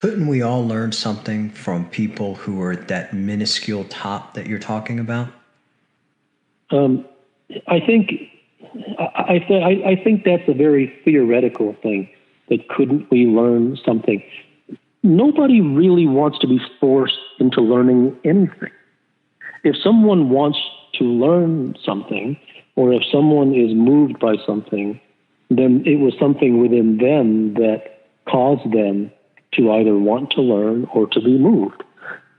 Couldn't we all learn something from people who are at that minuscule top that you're talking about? Um, I think I think that's a very theoretical thing. That couldn't we learn something? Nobody really wants to be forced into learning anything. If someone wants to learn something, or if someone is moved by something, then it was something within them that caused them to either want to learn or to be moved.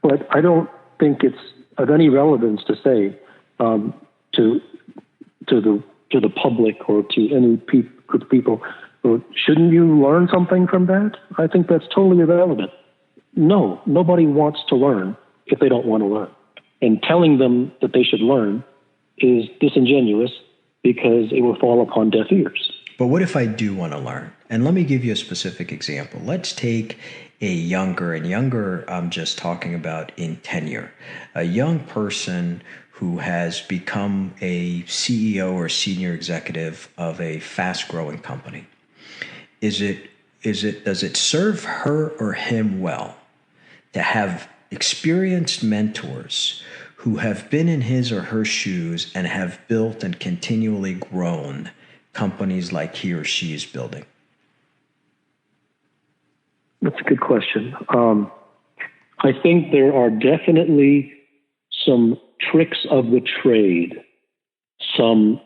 But I don't think it's of any relevance to say um, to to the public or to any group of people, well, shouldn't you learn something from that? I think that's totally irrelevant. No, nobody wants to learn if they don't want to learn. And telling them that they should learn is disingenuous because it will fall upon deaf ears. But what if I do want to learn? And let me give you a specific example. Let's take and younger, I'm just talking about in tenure, a young person who has become a CEO or senior executive of a fast growing company. Is it, does it serve her or him well to have experienced mentors who have been in his or her shoes and have built and continually grown companies like he or she is building? That's a good question. I think there are definitely some tricks of the trade, some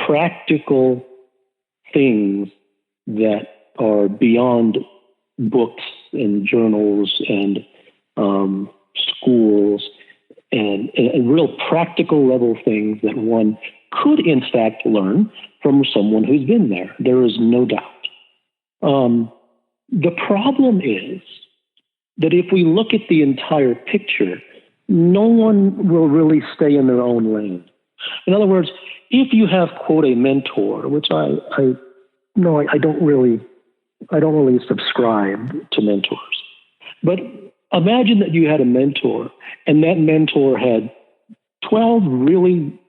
practical things that are beyond books and journals and schools and real practical level things that one could in fact learn from someone who's been there. There is no doubt. The problem is that if we look at the entire picture, no one will really stay in their own lane. In other words, if you have, quote, a mentor, which I don't really subscribe to mentors. But imagine that you had a mentor and that mentor had 12 really,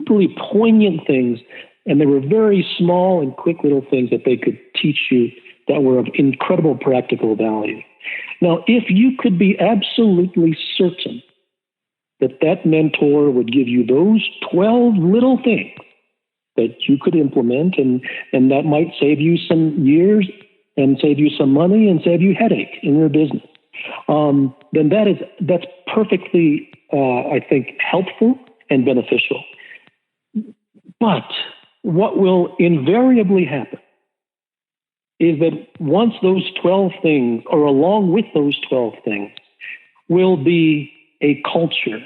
really poignant things, and they were very small and quick little things that they could teach you that were of incredible practical value. Now, if you could be absolutely certain that that mentor would give you those 12 little things that you could implement, and that might save you some years and save you some money and save you headache in your business, then that's perfectly, I think, helpful and beneficial. But what will invariably happen is that once those 12 things, or along with those 12 things, will be a culture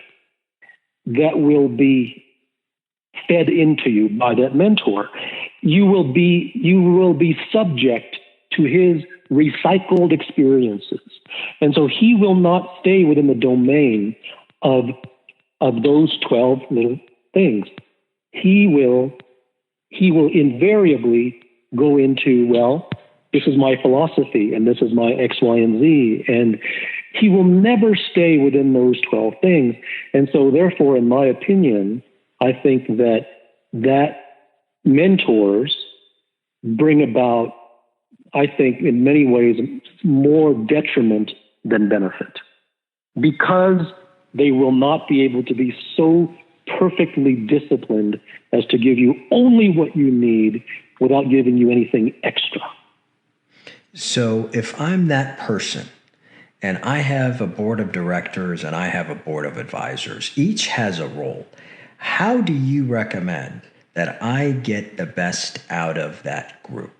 that will be fed into you by that mentor, you will be subject to his recycled experiences. And so he will not stay within the domain of those 12 little things. He will invariably go into, well, this is my philosophy and this is my X, Y, and Z. And he will never stay within those 12 things. And so therefore, in my opinion, I think that mentors bring about, I think, in many ways, more detriment than benefit, because they will not be able to be so perfectly disciplined as to give you only what you need without giving you anything extra. So if I'm that person and I have a board of directors and I have a board of advisors, each has a role, how do you recommend that I get the best out of that group?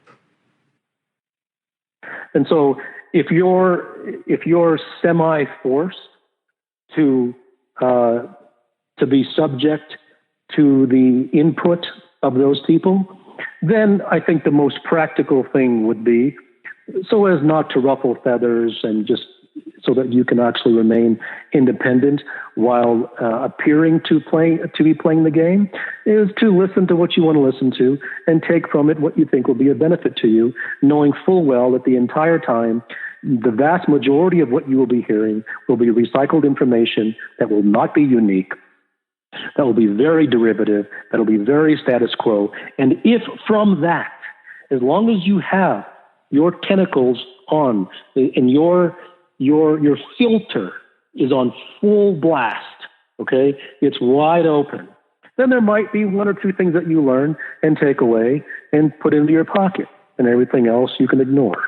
And so if you're semi-forced to be subject to the input of those people, then I think the most practical thing would be, so as not to ruffle feathers and just so that you can actually remain independent while appearing to be playing the game, is to listen to what you want to listen to and take from it what you think will be a benefit to you, knowing full well that the entire time, the vast majority of what you will be hearing will be recycled information that will not be unique, that will be very derivative, that will be very status quo. And if from that, as long as you have your tentacles on, and your filter is on full blast. Okay, it's wide open. Then there might be one or two things that you learn and take away and put into your pocket, and everything else you can ignore.